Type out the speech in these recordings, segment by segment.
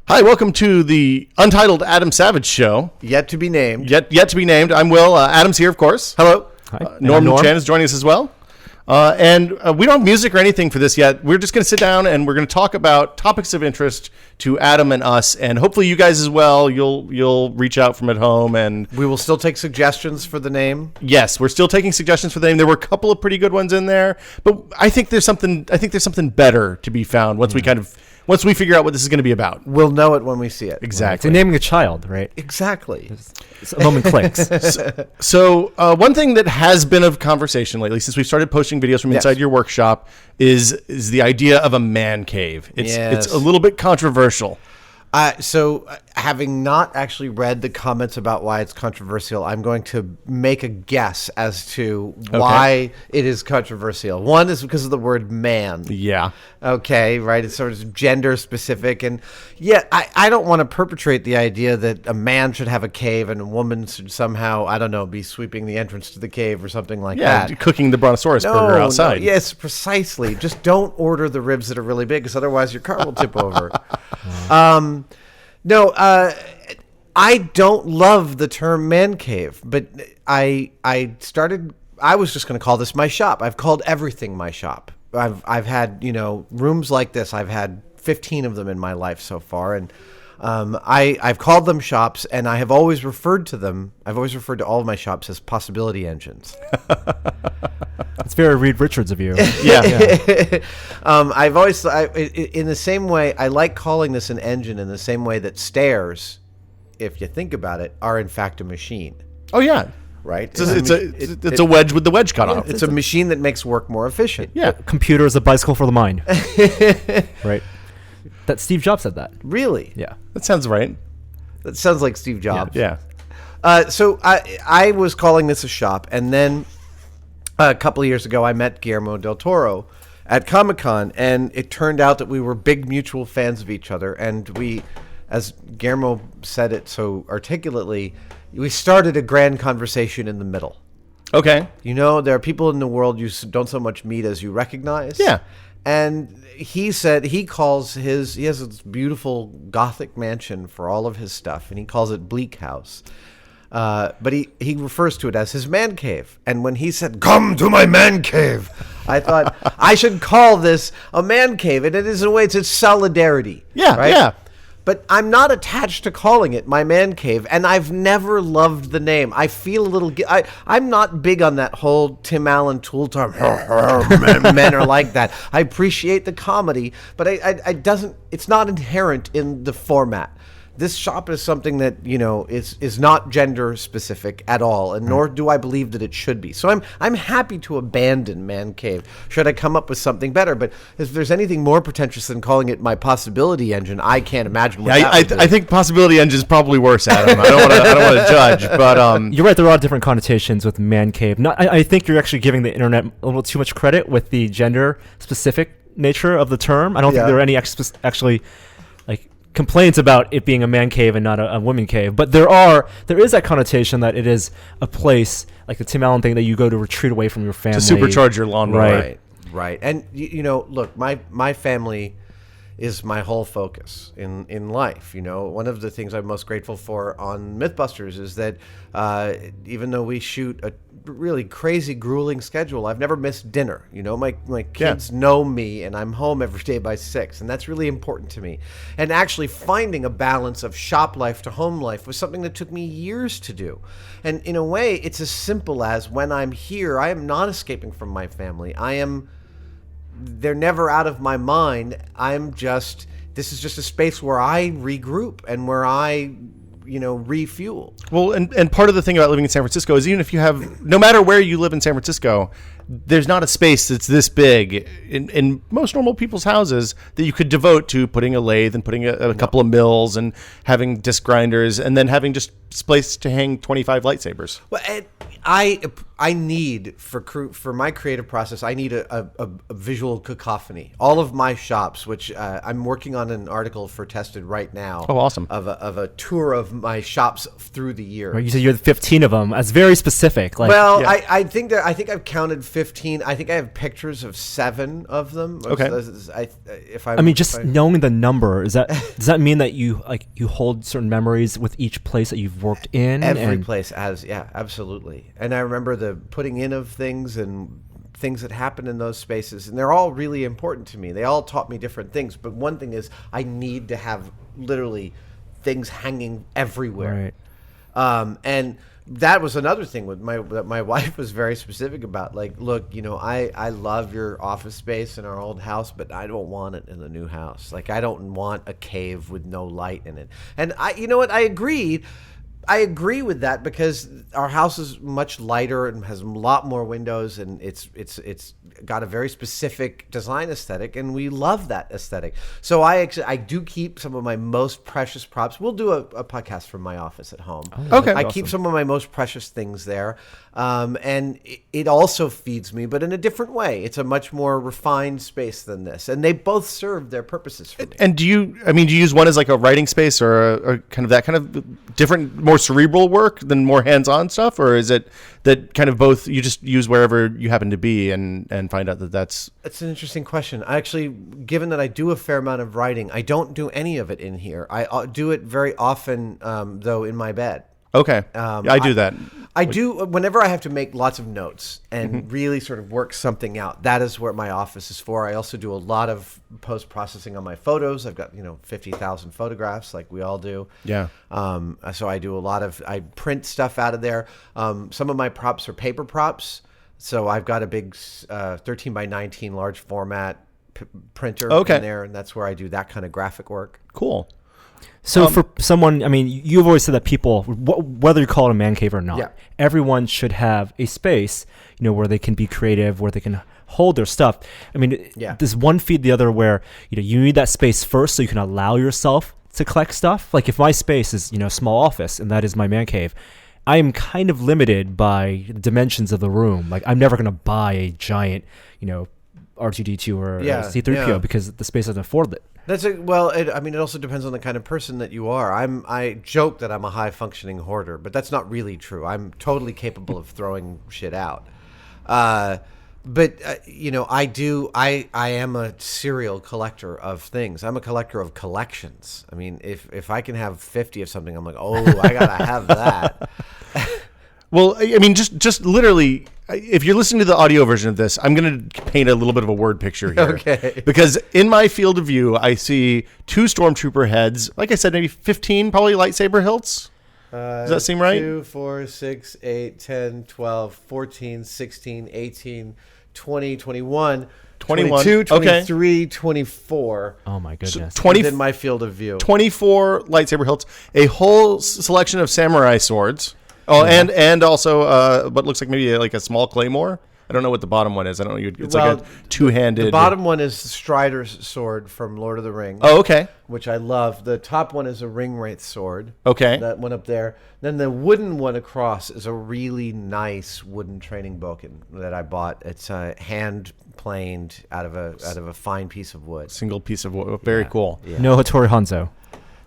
Hi, welcome to the Untitled Adam Savage Show. Yet to be named. Yet to be named. I'm Will. Adam's here, of course. Hello. Hi. Norm Chan is joining us as well. And we don't have music or anything for this yet. We're just going to sit down and we're going to talk about topics of interest to Adam and us, and hopefully you guys as well. You'll reach out from at home, and We will still take suggestions for the name. yes, we're still taking suggestions for the name. There were a couple of pretty good ones in there, but I think there's something better to be found once we figure out what this is going to be about. We'll know it when we see it. Exactly. It's like naming a child, right? Exactly. It's a moment clicks. So one thing that has been of conversation lately, since we started posting videos from inside your workshop, is the idea of a man cave. It's a little bit controversial. So having not actually read the comments about why it's controversial, I'm going to make a guess as to why it is controversial. One is because of the word man. Yeah. Okay, right? It's sort of gender specific. And yet I don't want to perpetrate the idea that a man should have a cave and a woman should somehow, I don't know, be sweeping the entrance to the cave or something like that. Cooking the Brontosaurus burger outside. Yes, precisely. Just don't order the ribs that are really big, because otherwise your car will tip over. I don't love the term man cave, but I was just going to call this my shop. I've called everything my shop. I've had, rooms like this. I've had 15 of them in my life so far, and I've called them shops, and I have always referred to them. I've always referred to all of my shops as possibility engines. It's very Reed Richards of you. Yeah. I've always, in the same way, I like calling this an engine in the same way that stairs, if you think about it, are in fact a machine. Oh yeah. Right? It's a wedge with the wedge cut off. It's a machine that makes work more efficient. Yeah. Computer is a bicycle for the mind. Right. That Steve Jobs said that. Really? Yeah. That sounds right. That sounds like Steve Jobs. Yeah. So I was calling this a shop, and then a couple of years ago I met Guillermo del Toro at Comic-Con, and it turned out that we were big mutual fans of each other, and we, as Guillermo said it so articulately, we started a grand conversation in the middle. Okay. There are people in the world you don't so much meet as you recognize. Yeah. And he said he has this beautiful Gothic mansion for all of his stuff, and he calls it Bleak House. But he refers to it as his man cave. And when he said, "Come to my man cave," I thought I should call this a man cave. And it is, in a way, it's solidarity. Yeah, right? yeah. But I'm not attached to calling it my man cave, and I've never loved the name. I feel a little... I'm not big on that whole Tim Allen tool term. Men are like that. I appreciate the comedy, but it's not inherent in the format. This shop is something that, is not gender specific at all, and nor do I believe that it should be. So I'm happy to abandon man cave should I come up with something better. But if there's anything more pretentious than calling it my possibility engine, I can't imagine what that would be. I think possibility engine is probably worse, Adam. I don't want to judge, but You're right. There are a lot of different connotations with man cave. I think you're actually giving the internet a little too much credit with the gender specific nature of the term. I don't think there are any actually complaints about it being a man cave and not a woman cave, but there is that connotation that it is a place like the Tim Allen thing that you go to retreat away from your family to supercharge your lawnmower. Right. And look, my family is my whole focus in life. One of the things I'm most grateful for on Mythbusters is that even though we shoot a really crazy, grueling schedule, I've never missed dinner. My kids know me, and I'm home every day by 6, and that's really important to me. And actually finding a balance of shop life to home life was something that took me years to do. And in a way, it's as simple as when I'm here, I am not escaping from my family. They're never out of my mind. This is just a space where I regroup and where I, refuel. Well, and part of the thing about living in San Francisco is even if you have, no matter where you live in San Francisco, there's not a space that's this big in most normal people's houses that you could devote to putting a lathe and putting a couple of mills and having disc grinders and then having just space to hang 25 lightsabers. Well, I I need for my creative process, I need a visual cacophony. All of my shops, which I'm working on an article for Tested right now. Oh, awesome! Of a tour of my shops through the year. Right, you said you had 15 of them. That's very specific. Like, well, yeah. I think I've counted 15. I think I have pictures of 7 of them. Okay. Knowing the number, does that mean that you hold certain memories with each place that you've worked in? Every place has, yeah, absolutely. And I remember the putting in of things and things that happen in those spaces, and they're all really important to me. They all taught me different things, but one thing is I need to have literally things hanging everywhere. Right. And that was another thing that my wife was very specific about. Like, look, I love your office space in our old house, but I don't want it in the new house. Like, I don't want a cave with no light in it. And you know what? I agreed. I agree with that because our house is much lighter and has a lot more windows, and it's got a very specific design aesthetic, and we love that aesthetic. So I do keep some of my most precious props. We'll do a podcast from my office at home. Oh, okay, I awesome. keep some of my most precious things there, and it also feeds me, but in a different way. It's a much more refined space than this, and they both serve their purposes for me. And do you use one as like a writing space or kind of that kind of different, more cerebral work than more hands-on stuff, or is it that kind of both you just use wherever you happen to be and find out that's an interesting question. I actually, given that I do a fair amount of writing, I don't do any of it in here. I do it very often though in my bed. Okay. I do that. I do whenever I have to make lots of notes and really sort of work something out. That is what my office is for. I also do a lot of post-processing on my photos. I've got 50,000 photographs, like we all do. Yeah. So I do I print stuff out of there. Some of my props are paper props. So I've got a big 13 by 19 large format printer in there, and that's where I do that kind of graphic work. Cool. So for someone, you've always said that people, whether you call it a man cave or not, everyone should have a space, where they can be creative, where they can hold their stuff. Does one feed the other where, you need that space first so you can allow yourself to collect stuff? Like if my space is, small office and that is my man cave, I am kind of limited by the dimensions of the room. Like I'm never going to buy a giant, R2D2 or C3PO because the space doesn't afford it. It also depends on the kind of person that you are. I joke that I'm a high functioning hoarder, but that's not really true. I'm totally capable of throwing shit out. I am a serial collector of things. I'm a collector of collections. If I can have 50 of something, I'm like, oh, I gotta have that. Well, just literally, if you're listening to the audio version of this, I'm going to paint a little bit of a word picture here. Okay. Because in my field of view, I see 2 stormtrooper heads, like I said, maybe 15 probably lightsaber hilts. Does that seem right? 2, 4, 6, 8, 10, 12, 14, 16, 18, 20, 21, 22, 23, 24. Oh my goodness. So in my field of view. 24 lightsaber hilts, a whole selection of samurai swords. Oh, and also what looks like maybe like a small claymore. I don't know what the bottom one is. I don't know. It's like a two-handed. The bottom one is Strider's sword from Lord of the Rings. Oh, okay. Which I love. The top one is a Ringwraith sword. Okay. That one up there. Then the wooden one across is a really nice wooden training boken that I bought. It's hand planed out of a fine piece of wood. Single piece of wood. Very cool. Yeah. No Hattori Hanzo.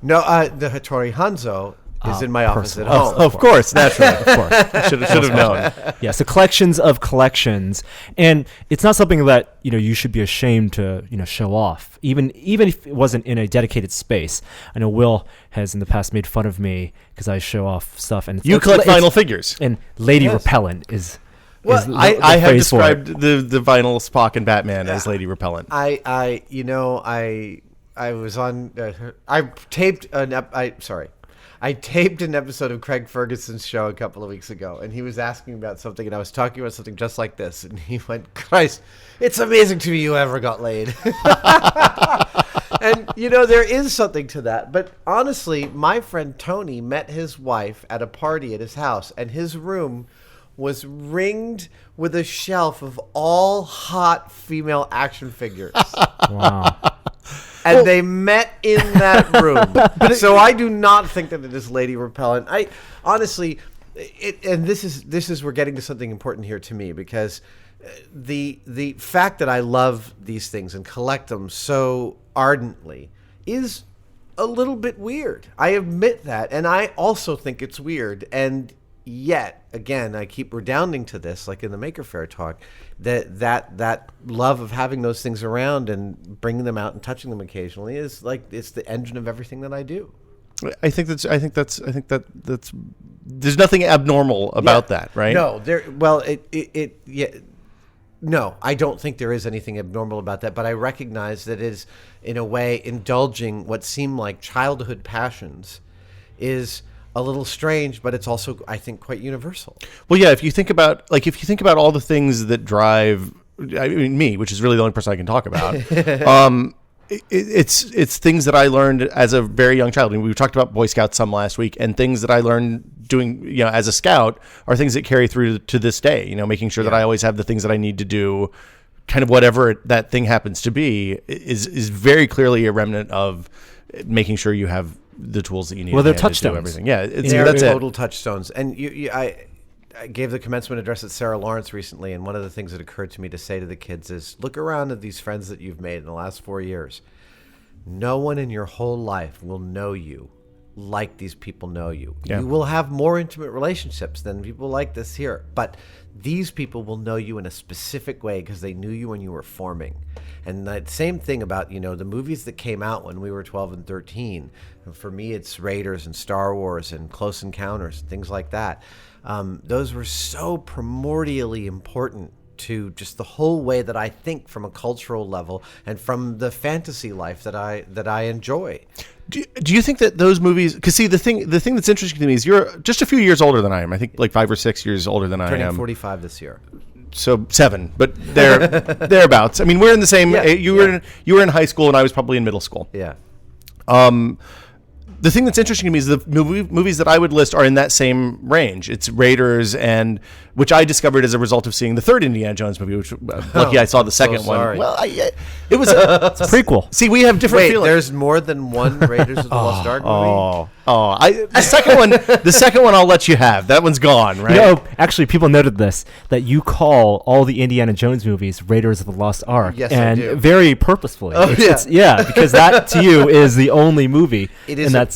No, the Hattori Hanzo is in my office at home. Of course, naturally. Of course. Should have known. Yeah, so collections of collections. And it's not something that, you should be ashamed to, show off. Even if it wasn't in a dedicated space. I know Will has in the past made fun of me because I show off stuff. And you collect vinyl figures. And Lady Repellent is... Well, I have described the vinyl Spock and Batman as Lady Repellent. I was on... I taped an episode of Craig Ferguson's show a couple of weeks ago, and he was asking about something, and I was talking about something just like this, and he went, Christ, it's amazing to me you ever got laid. And, there is something to that. But honestly, my friend Tony met his wife at a party at his house, and his room was ringed with a shelf of all hot female action figures. Wow. And they met in that room. So I do not think that it is Lady Repellent. I honestly, and this is we're getting to something important here to me, because the fact that I love these things and collect them so ardently is a little bit weird. I admit that, and I also think it's weird. And yet, again, I keep redounding to this, like in the Maker Faire talk, that love of having those things around and bringing them out and touching them occasionally is like it's the engine of everything that I do. I think that's there's nothing abnormal about that, right? No, no, I don't think there is anything abnormal about that, but I recognize that it is, in a way, indulging what seem like childhood passions is a little strange, but it's also, I think, quite universal. Well, yeah, if you think about all the things that drive, I mean, me, which is really the only person I can talk about, it's things that I learned as a very young child. I mean, we talked about Boy Scouts some last week, and things that I learned doing, as a scout are things that carry through to this day. Making sure that I always have the things that I need to do, kind of whatever that thing happens to be, is very clearly a remnant of making sure you have the tools that you need. Well, they're to touchstones. do everything. Yeah, They're that's total touchstones. And I gave the commencement address at Sarah Lawrence recently, and one of the things that occurred to me to say to the kids is, look around at these friends that you've made in the last 4 years. No one in your whole life will know you like these people know you. Yeah. You will have more intimate relationships than people like this here, but these people will know you in a specific way because they knew you when you were forming. And the same thing about, the movies that came out when we were 12 and 13. And for me, it's Raiders and Star Wars and Close Encounters and things like that. Those were so primordially important to just the whole way that I think from a cultural level and from the fantasy life that I enjoy. Do you think that those movies? Because see, the thing that's interesting to me is you're just a few years older than I am. I think like 5 or 6 years older than I am. Turning 45 this year. So 7, but they're thereabouts. I mean, we're in the same. Yeah, you were in high school, and I was probably in middle school. Yeah. The thing that's interesting to me is the movies that I would list are in that same range. It's Raiders, which I discovered as a result of seeing the third Indiana Jones movie, which lucky I saw the second one. Well, it was a prequel. See, we have different feelings. There's more than one Raiders of the Lost Ark movie? The second one I'll let you have. That one's gone, right? Actually, people noted this, that you call all the Indiana Jones movies Raiders of the Lost Ark. Yes, and I do. Very purposefully. Yeah, because that to you is the only movie. It is. And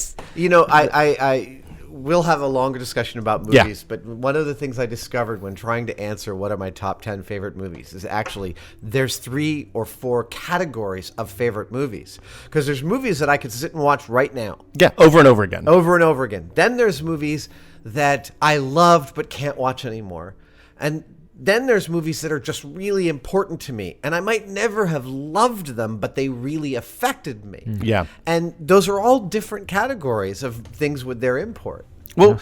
I will have a longer discussion about movies, but one of the things I discovered when trying to answer what are my top 10 favorite movies is actually there's 3 or 4 categories of favorite movies. Because there's movies that I could sit and watch right now. Yeah, over and over again. Over and over again. Then there's movies that I loved but can't watch anymore. And then there's movies that are just really important to me, and I might never have loved them, but they really affected me. Yeah. And those are all different categories of things with their import. Well,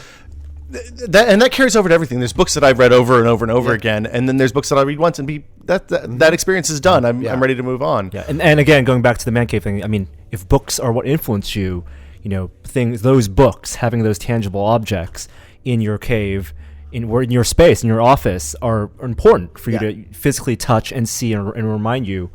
that carries over to everything. There's books that I've read over and over and over again, and then there's books that I read once and that experience is done. I'm ready to move on. Yeah. And again, going back to the man cave thing, I mean, if books are what influence you, those books, having those tangible objects in your cave, in your space, in your office, are important for you to physically touch and see and remind you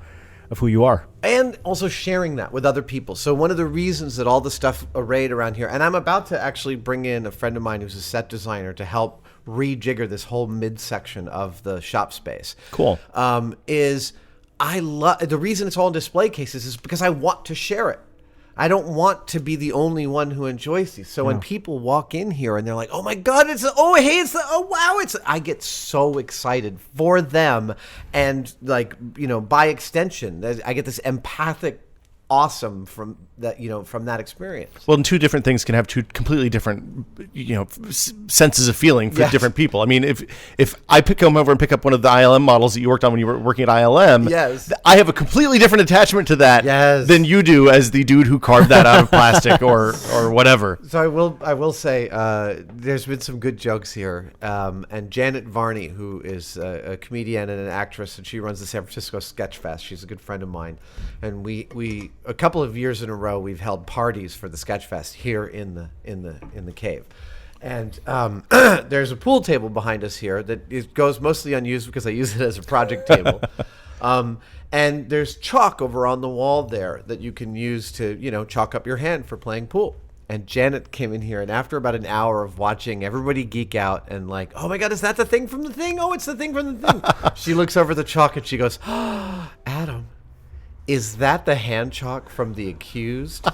of who you are. And also sharing that with other people. So one of the reasons that all the stuff arrayed around here, and I'm about to actually bring in a friend of mine who's a set designer to help rejigger this whole midsection of the shop space. Cool. Is I love the reason it's all in display cases is because I want to share it. I don't want to be the only one who enjoys these. So when people walk in here and they're like, "Oh my God, I get so excited for them, and by extension, I get this empathic awesome from that experience. Well, and 2 different things can have 2 completely different, senses of feeling for different people. I mean, if I come over and pick up one of the ILM models that you worked on when you were working at ILM, I have a completely different attachment to that than you do as the dude who carved that out of plastic or whatever. So I will say there's been some good jokes here, and Janet Varney, who is a comedian and an actress, and she runs the San Francisco Sketch Fest. She's a good friend of mine, and we a couple of years in a row we've held parties for the Sketch Fest here in the cave. And there's a pool table behind us here that goes mostly unused because I use it as a project table. And there's chalk over on the wall there that you can use to chalk up your hand for playing pool. And Janet came in here, and after about an hour of watching everybody geek out and like, oh my God, is that the thing from the thing? Oh, it's the thing from the thing. She looks over the chalk and she goes, oh, Adam, is that the hand chalk from The Accused?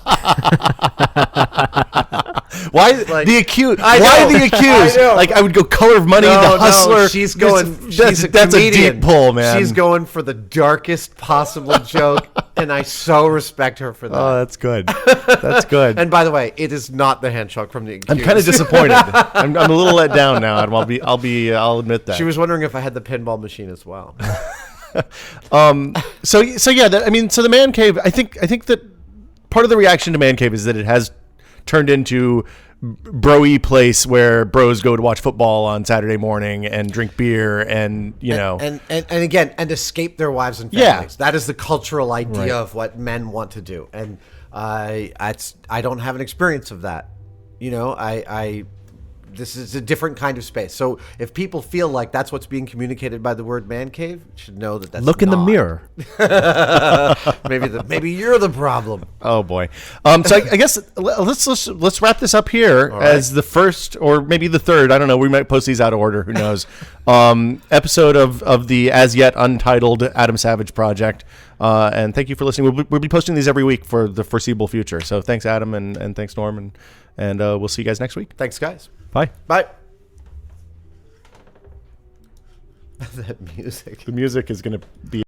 Why Like, the accused? I Why know, the accused? I know. Like I would go Color of Money, The Hustler. She's going. That's a comedian. deep pull, man. She's going for the darkest possible joke, and I so respect her for that. Oh, that's good. That's good. And by the way, it is not the hand chalk from The Accused. I'm kind of disappointed. I'm a little let down now, Adam. I'll admit that. She was wondering if I had the pinball machine as well. So yeah, so the man cave. I think that part of the reaction to man cave is that it has turned into bro-y place where bros go to watch football on Saturday morning and drink beer and and again escape their wives and Yeah. families. That is the cultural idea Right. of what men want to do, and I don't have an experience of that. This is a different kind of space. So if people feel like that's what's being communicated by the word man cave, you should know that that's Look in the not. mirror. Maybe you're the problem. Oh boy. So I guess let's wrap this up here as the first or maybe the third. I don't know. We might post these out of order. Who knows? Episode of the as yet untitled Adam Savage project. And thank you for listening. We'll be posting these every week for the foreseeable future. So thanks, Adam, and thanks, Norm, and we'll see you guys next week. Thanks, guys. Bye. Bye. That music. The music is going to be